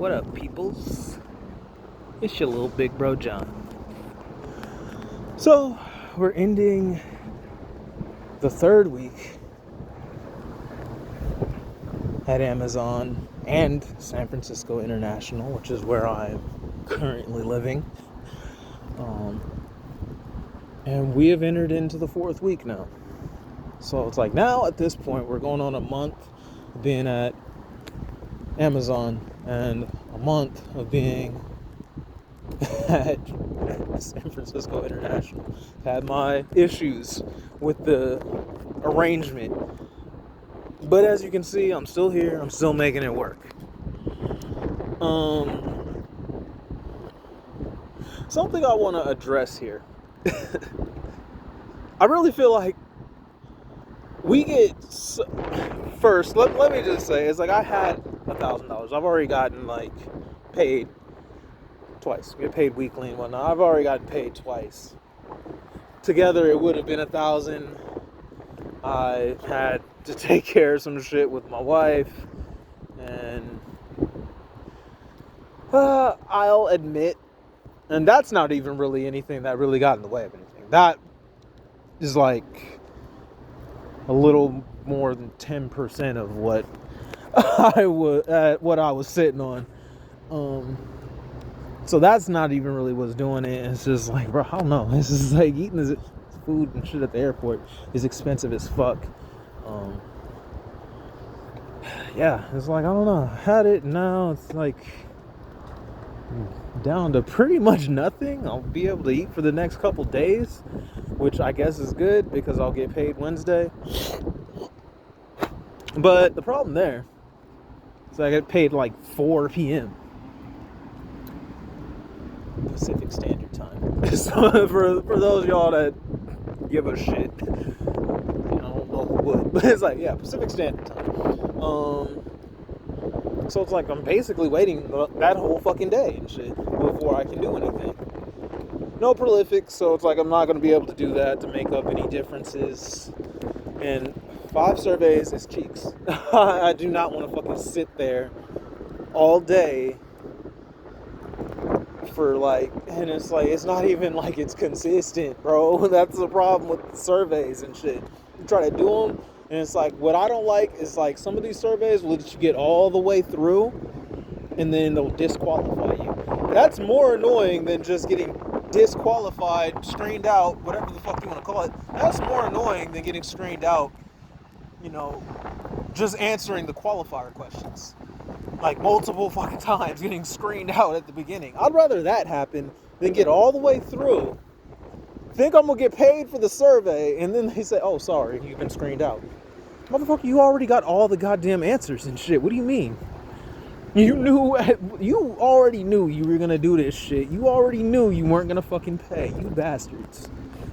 What up, peoples? It's your little big bro, John. So, we're ending the third week at Amazon and San Francisco International, which is where I'm currently living. And we have entered into the fourth week now. So it's like now at this point, we're going on a month of being at Amazon and a month of being at San Francisco International. Had my issues with the arrangement. But as you can see, I'm still here. I'm still making it work. Something I want to address here. I really feel like we get... First, let me just say, it's like I had $1,000. I've already gotten, paid twice. We get paid weekly and whatnot. I've already gotten paid twice. Together, it would have been $1,000. I had to take care of some shit with my wife. And I'll admit, and that's not even really anything that really got in the way of anything. That is like a little more than 10% of what I was sitting on. So that's not even really what's doing it. It's just like, bro, I don't know. It's just like eating this food and shit at the airport is expensive as fuck. Yeah, it's like, I don't know. I had it, now it's like down to pretty much nothing. I'll be able to eat for the next couple days, which I guess is good because I'll get paid Wednesday. But the problem there is I get paid 4 p.m. Pacific Standard Time. So for those of y'all that give a shit, I don't know who would, but it's Pacific Standard Time. So it's like I'm basically waiting that whole fucking day and shit before I can do anything. No prolific, so it's like I'm not going to be able to do that to make up any differences. And 5 surveys is cheeks. I do not want to fucking sit there all day for and it's not even like it's consistent, bro. That's the problem with surveys and shit. You try to do them, and it's like, what I don't like is some of these surveys will let you get all the way through and then they'll disqualify you. That's more annoying than just getting disqualified, screened out, whatever the fuck you want to call it. That's more annoying than getting screened out, just answering the qualifier questions. Multiple fucking times, getting screened out at the beginning. I'd rather that happen than get all the way through, think I'm gonna get paid for the survey, and then they say, oh, sorry, you've been screened out. Motherfucker, you already got all the goddamn answers and shit. What do you mean? You already knew you were gonna do this shit. You already knew you weren't gonna fucking pay. You bastards.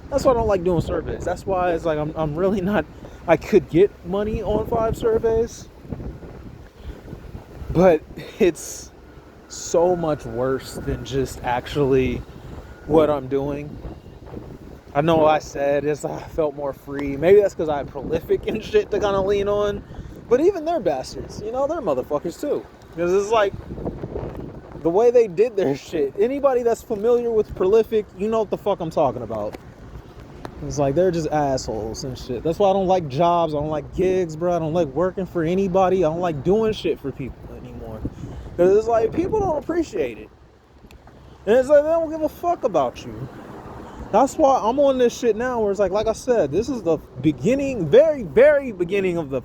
That's why I don't like doing surveys. That's why it's I'm really not... I could get money on 5 surveys, but it's so much worse than just actually what I'm doing. I know I said I felt more free. Maybe that's because I'm prolific and shit to kind of lean on. But even they're bastards. They're motherfuckers too. Because it's the way they did their shit. Anybody that's familiar with prolific, you know what the fuck I'm talking about. It's they're just assholes and shit. That's why I don't like jobs. I don't like gigs, bro. I don't like working for anybody. I don't like doing shit for people anymore. Because it's people don't appreciate it. And it's they don't give a fuck about you. That's why I'm on this shit now where it's like I said, this is the beginning, very, very beginning of the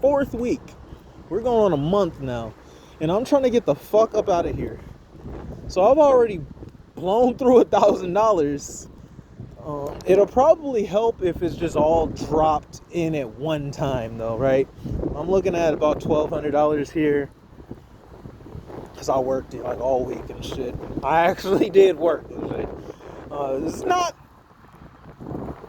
4th week. We're going on a month now. And I'm trying to get the fuck up out of here. So I've already blown through $1,000. It'll probably help if it's just all dropped in at one time, though, right? I'm looking at about $1,200 here, because I worked all week and shit. I actually did work. It's not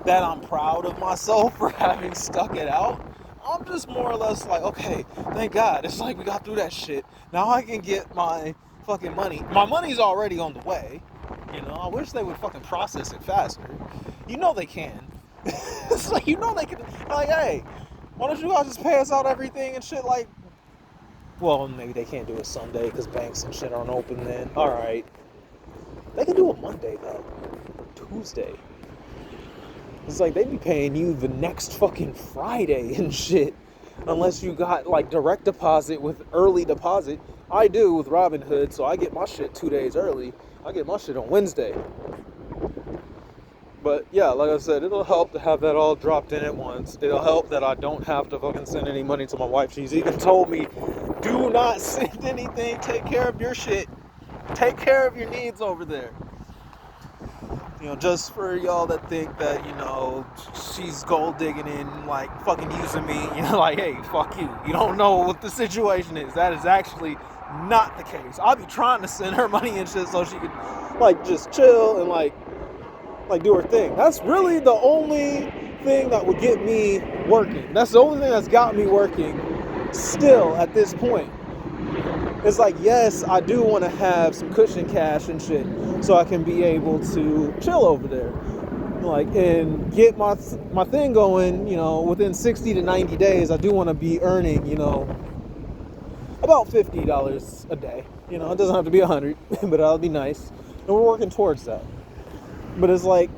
that I'm proud of myself for having stuck it out. I'm just more or less okay, thank God. It's we got through that shit. Now I can get my fucking money. My money's already on the way. I wish they would fucking process it faster. They can. It's they can. Hey, why don't you guys just pay us out everything and shit Well, maybe they can't do a Sunday because banks and shit aren't open then. All right. They can do a Monday, though. Or Tuesday. It's like they'd be paying you the next fucking Friday and shit. Unless you got like direct deposit with early deposit. I do with Robinhood, so I get my shit 2 days early. I get my shit on Wednesday. But yeah, like I said, it'll help to have that all dropped in at once. It'll help that I don't have to fucking send any money to my wife. She's even told me, do not send anything. Take care of your shit. Take care of your needs over there. You know, just for y'all that think that, you know, she's gold digging and like fucking using me, you know, like, hey, fuck you. You don't know what the situation is. That is actually not the case. I'll be trying to send her money and shit so she could like just chill and like do her thing. That's really the only thing that would get me working. That's the only thing that's got me working still at this point. It's like, yes, I do want to have some cushion cash and shit so I can be able to chill over there. Like, and get my thing going, you know, within 60 to 90 days, I do want to be earning, you know, about $50 a day. You know, it doesn't have to be 100, but that'll be nice. And we're working towards that. But it's like,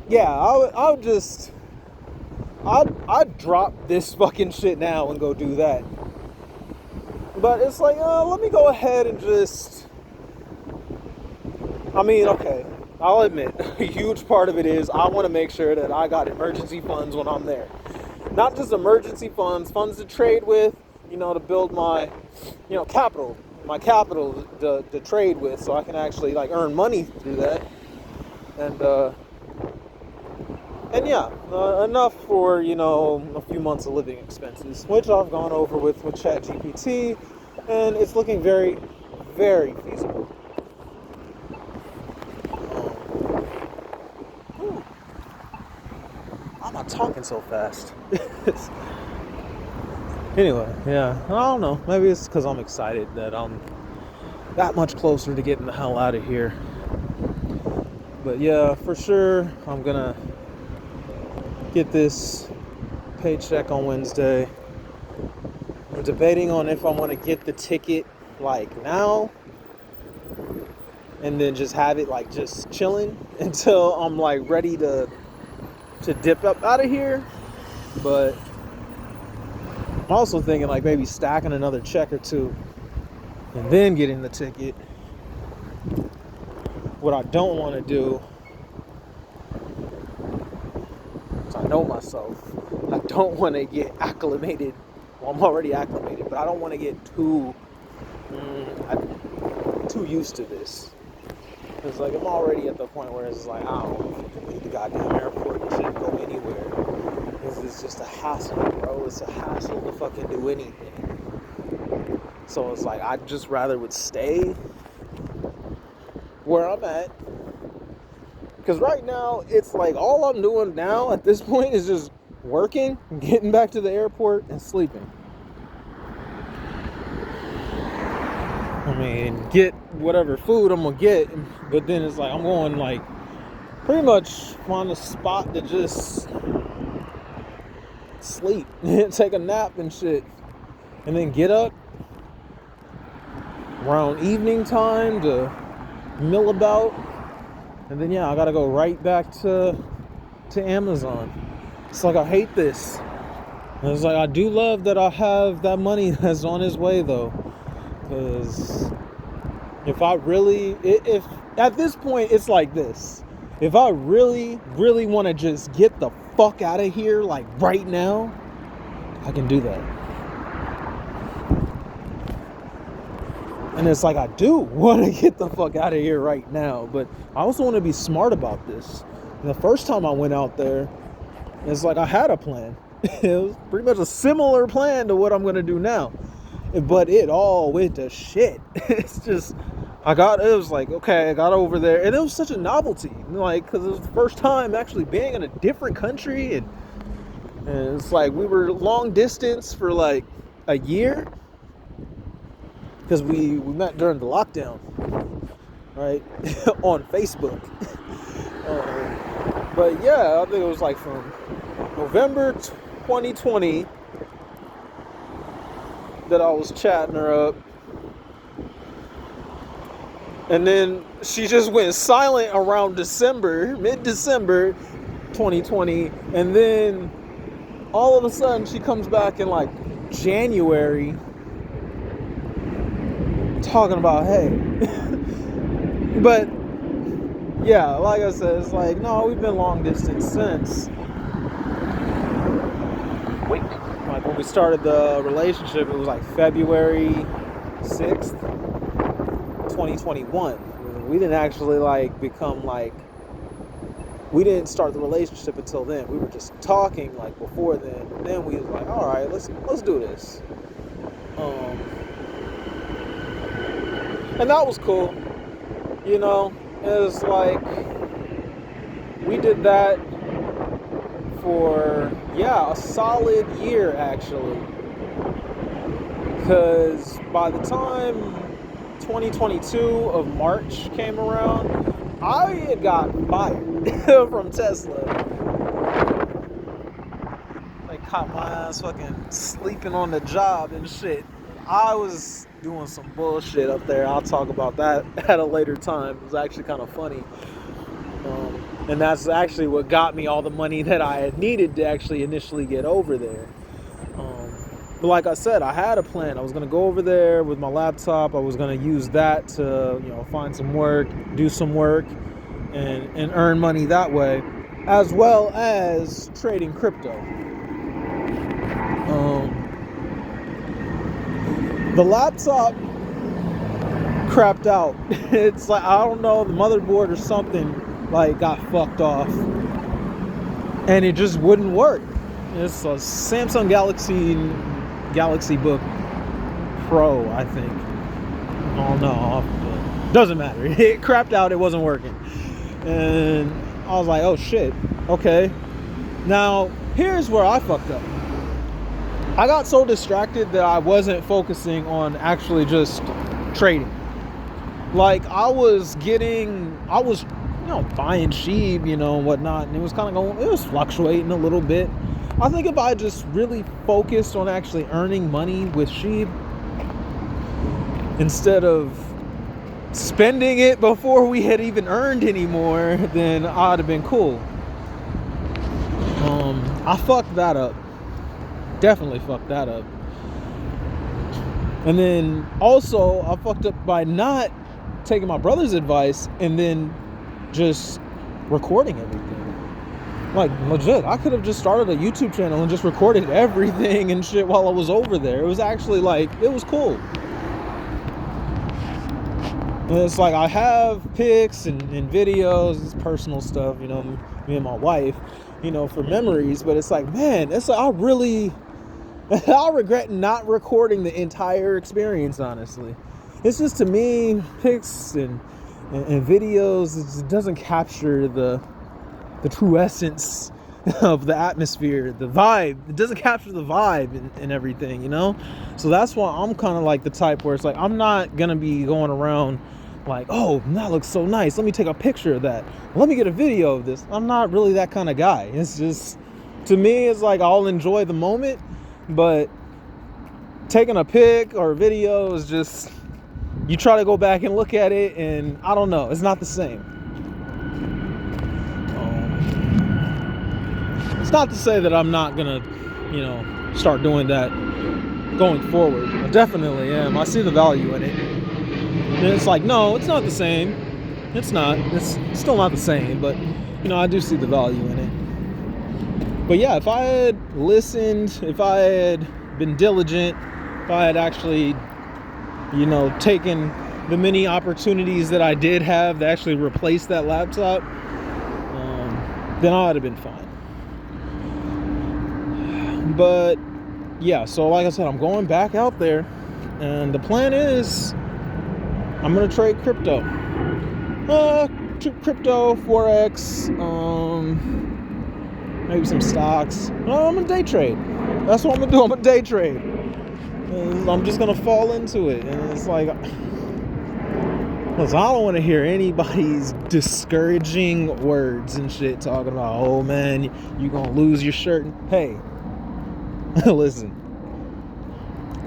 yeah, I'd drop this fucking shit now and go do that. But it's like, let me go ahead and just, I mean, okay, I'll admit, a huge part of it is I want to make sure that I got emergency funds when I'm there. Not just emergency funds to trade with, you know, to build my, you know, capital to trade with so I can actually, like, earn money through that. And yeah, enough for, you know, a few months of living expenses, which I've gone over with ChatGPT, and it's looking very, very feasible. Why am I talking so fast? Anyway, yeah, I don't know. Maybe it's because I'm excited that I'm that much closer to getting the hell out of here. But yeah, for sure, I'm gonna get this paycheck on Wednesday. I'm debating on if I want to get the ticket like now and then just have it like just chilling until I'm like ready to dip up out of here. But I'm also thinking like maybe stacking another check or two and then getting the ticket. What I don't want to do, I know myself, I don't want to get acclimated. Well, I'm already acclimated, but I don't want to get too used to this. It's like I'm already at the point where it's like, I don't want to leave the goddamn airport and shouldn't go anywhere. This is just a hassle, bro. It's a hassle to fucking do anything. So it's like I'd just rather would stay where I'm at. Because right now, it's like all I'm doing now at this point is just working, getting back to the airport, and sleeping. I mean, get whatever food I'm going to get, but then it's like I'm going like pretty much find a spot to just sleep, take a nap and shit, and then get up around evening time to mill about. And then, yeah, I got to go right back to Amazon. It's like, I hate this. And it's like, I do love that I have that money that's on its way, though. Because if at this point, it's like this. If I really, really want to just get the fuck out of here, like right now, I can do that. And it's like, I do want to get the fuck out of here right now, but I also want to be smart about this. And the first time I went out there, it's like I had a plan. It was pretty much a similar plan to what I'm going to do now. But it all went to shit. It's just, it was like, okay, I got over there. And it was such a novelty. Like, because it was the first time actually being in a different country. And it's like, we were long distance for like a year. Because we met during the lockdown, right, on Facebook. But yeah, I think it was like from November 2020 that I was chatting her up. And then she just went silent around December, mid-December 2020. And then all of a sudden she comes back in like January talking about, hey. But yeah, like I said, it's like, no, we've been long distance since. Like when we started the relationship, it was like February 6th, 2021. We didn't actually like become like, we didn't start the relationship until then. We were just talking like before then. And then we was like, all right, let's do this. And that was cool. You know, it was like, we did that for, a solid year actually. Because by the time 2022 of March came around, I had got fired from Tesla. They caught my ass fucking sleeping on the job and shit. I was doing some bullshit up there. I'll talk about that at a later time. It was actually kind of funny. And that's actually what got me all the money that I had needed to actually initially get over there. But like I said, I had a plan. I was going to go over there with my laptop. I was going to use that to, find some work, do some work, and earn money that way, as well as trading crypto. The laptop crapped out. It's like, I don't know, the motherboard or something like got fucked off, and it just wouldn't work. It's a Samsung Galaxy Book Pro, I think. Oh no, doesn't matter. It crapped out. It wasn't working, and I was like, oh shit. Okay, now here's where I fucked up. I got so distracted that I wasn't focusing on actually just trading. Like I was buying sheep, and whatnot, and it was it was fluctuating a little bit. I think if I just really focused on actually earning money with sheep instead of spending it before we had even earned any more, then I'd have been cool. I fucked that up. Definitely fucked that up. And then also I fucked up by not taking my brother's advice and then just recording everything. Like legit, I could have just started a YouTube channel and just recorded everything and shit while I was over there. It was actually like, it was cool. And it's like I have pics and videos, it's personal stuff, me and my wife, for memories. But it's like, man, it's like I regret not recording the entire experience, honestly. It's just, to me, pics and videos, it doesn't capture the true essence of the atmosphere, the vibe. It doesn't capture the vibe and everything, So that's why I'm kind of like the type where it's like, I'm not going to be going around like, oh, that looks so nice, let me take a picture of that, let me get a video of this. I'm not really that kind of guy. It's just, to me, it's like I'll enjoy the moment, but taking a pic or a video is just, you try to go back and look at it and I don't know, it's not the same. It's not to say that I'm not gonna, start doing that going forward. I definitely am. I see the value in it. And it's like, no, it's not the same. It's not. It's still not the same, but, I do see the value in it. But yeah, if I had listened, if I had been diligent, if I had actually, taken the many opportunities that I did have to actually replace that laptop, then I would have been fine. But yeah, so like I said, I'm going back out there, and the plan is I'm gonna trade crypto, forex, maybe some stocks. I'm gonna day trade. That's what I'm gonna do. I'm gonna day trade. I'm just gonna fall into it, and it's like, listen, I don't want to hear anybody's discouraging words and shit talking about, oh man, you gonna lose your shirt. Hey, listen,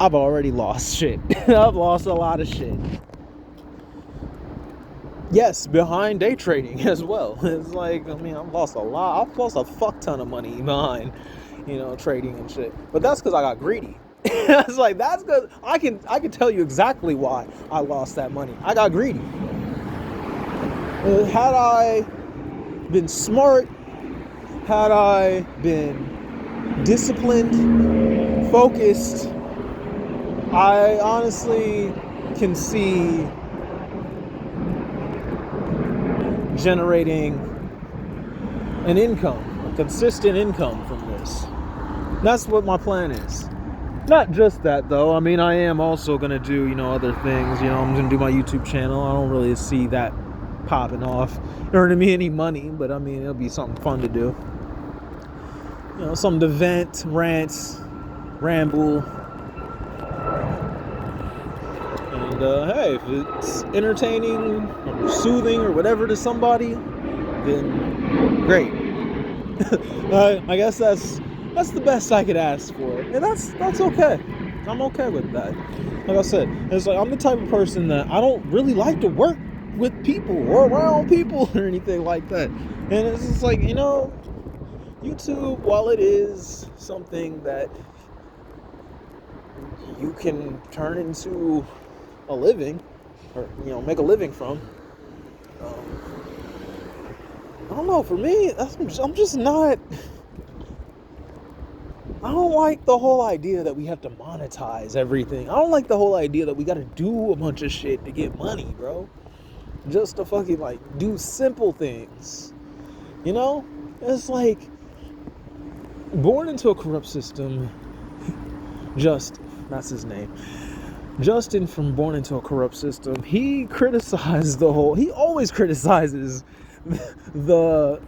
I've already lost shit. I've lost a lot of shit. Yes, behind day trading as well. It's like, I mean, I've lost a lot. I've lost a fuck ton of money behind, trading and shit. But that's because I got greedy. It's like, that's because I can tell you exactly why I lost that money. I got greedy. Had I been smart, had I been disciplined, focused, I honestly can see generating an income, a consistent income from this. That's what my plan is. Not just that though. I mean, I am also gonna do, other things. I'm gonna do my YouTube channel. I don't really see that popping off, earning me any money, but I mean, it'll be something fun to do. Something to vent, rant, ramble. And hey, if it's entertaining or soothing or whatever to somebody, then great. I guess that's the best I could ask for, and that's okay. I'm okay with that. Like I said, it's like I'm the type of person that I don't really like to work with people or around people or anything like that. And it's just like, YouTube, while it is something that you can turn into a living or make a living from, I don't know, for me, I'm just not, I don't like the whole idea that we have to monetize everything. I don't like the whole idea that we got to do a bunch of shit to get money, bro. Just to fucking do simple things. It's like born into a corrupt system. That's his name. Justin from Born Into a Corrupt System. He always criticizes the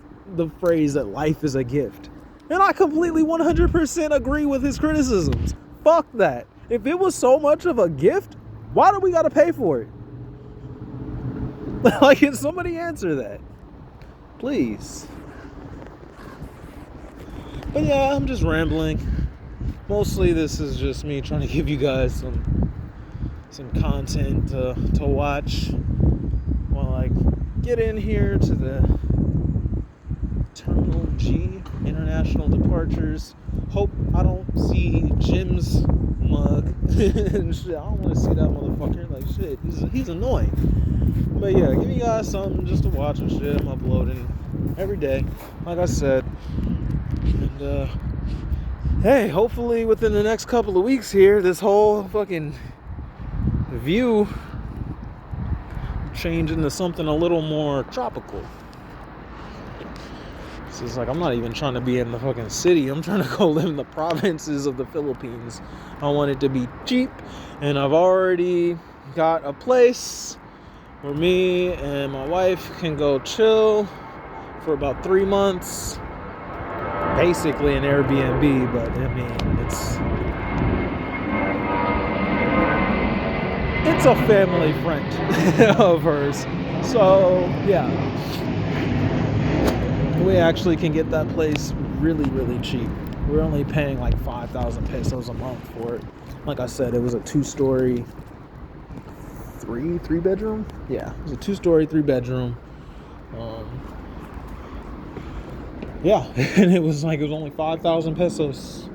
phrase that life is a gift. And I completely 100% agree with his criticisms. Fuck that. If it was so much of a gift, why do we gotta pay for it? Can somebody answer that? Please. But yeah, I'm just rambling. Mostly this is just me trying to give you guys some content to watch while I get in here to the Terminal G, international departures. Hope I don't see Jim's mug and shit. I don't want to see that motherfucker. Like, shit, he's annoying. But yeah, give you guys something just to watch and shit. I'm uploading every day, like I said. And hey, hopefully within the next couple of weeks here, this whole fucking view change into something a little more tropical. So it's like, I'm not even trying to be in the fucking city. I'm trying to go live in the provinces of the Philippines. I want it to be cheap, and I've already got a place where me and my wife can go chill for about 3 months. Basically an Airbnb, but I mean, it's a family friend of hers. So yeah, we actually can get that place really, really cheap. We're only paying like 5,000 pesos a month for it. Like I said, it was a 2-story, three bedroom. Yeah, it was a 2-story, 3-bedroom. Yeah, and it was only 5,000 pesos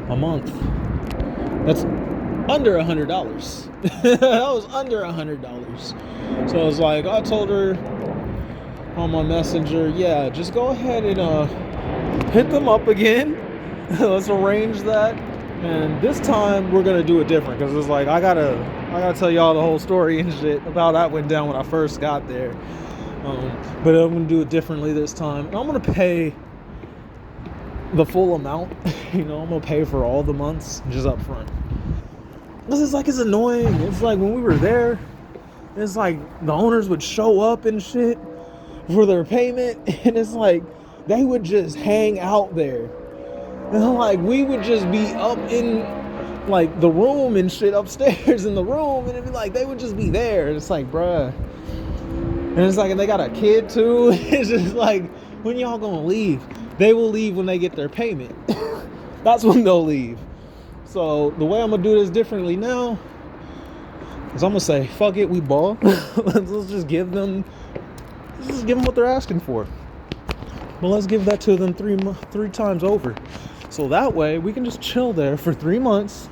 a month. That's under $100. That was under $100. So I was like, I told her on my messenger, yeah, just go ahead and hit them up again. Let's arrange that. And this time we're gonna do it different, because it's like I gotta tell y'all the whole story and shit about how that went down when I first got there. But I'm gonna do it differently this time. And I'm gonna pay the full amount. I'm gonna pay for all the months just up front. This is it's annoying. It's like when we were there, it's like the owners would show up and shit for their payment, and it's like they would just hang out there. And we would just be up in the room and shit, upstairs in the room, and it'd be like they would just be there. And it's like, bruh. And it's and they got a kid too. It's just when y'all gonna leave? They will leave when they get their payment. That's when they'll leave. So the way I'm gonna do this differently now is I'm gonna say, fuck it, we ball. let's just give them what they're asking for. But let's give that to them three times over. So that way we can just chill there for 3 months.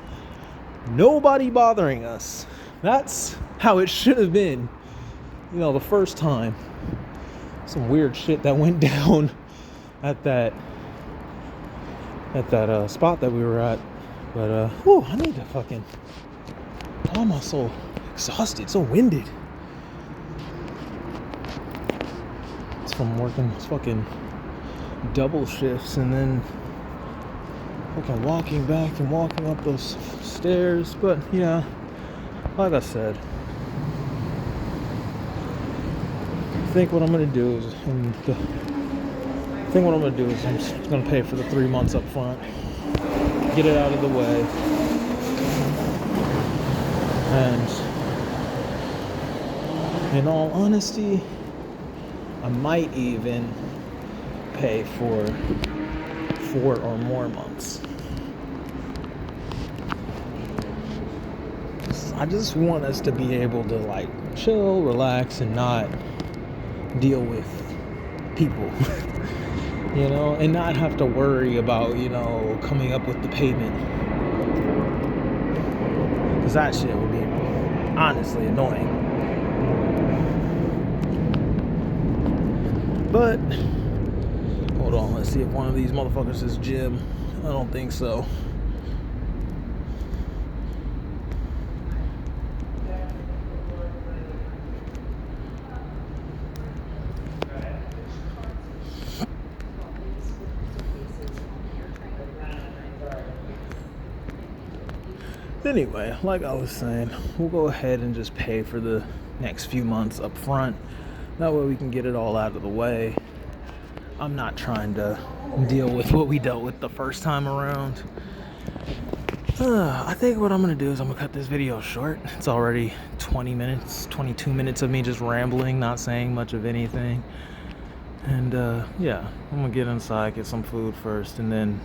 Nobody bothering us. That's how it should have been. You know, the first time. Some weird shit that went down at that spot that we were at. But I need to fucking, oh, I'm so exhausted, so winded. It's from working fucking double shifts and then fucking walking back and walking up those stairs. But yeah, like I said, I think what I'm gonna do is I'm just gonna pay for the 3 months up front, get it out of the way, and in all honesty, I might even pay for 4 or more months. I just want us to be able to like chill, relax, and not deal with people. You know, and not have to worry about, you know, coming up with the payment. Because that shit would be honestly annoying. But, hold on, let's see if one of these motherfuckers is Jim. I don't think so. Anyway, like I was saying, we'll go ahead and just pay for the next few months up front. That way we can get it all out of the way. I'm not trying to deal with what we dealt with the first time around. I think what I'm going to do is I'm going to cut this video short. It's already 20 minutes, 22 minutes of me just rambling, not saying much of anything. And yeah, I'm going to get inside, get some food first, and then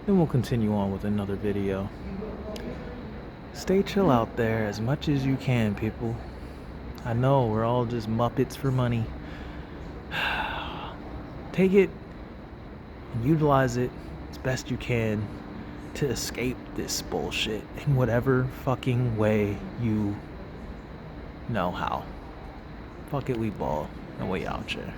we'll continue on with another video. Stay chill out there as much as you can, people. I know we're all just Muppets for money. Take it and utilize it as best you can to escape this bullshit in whatever fucking way you know how. Fuck it, we ball, and we out here.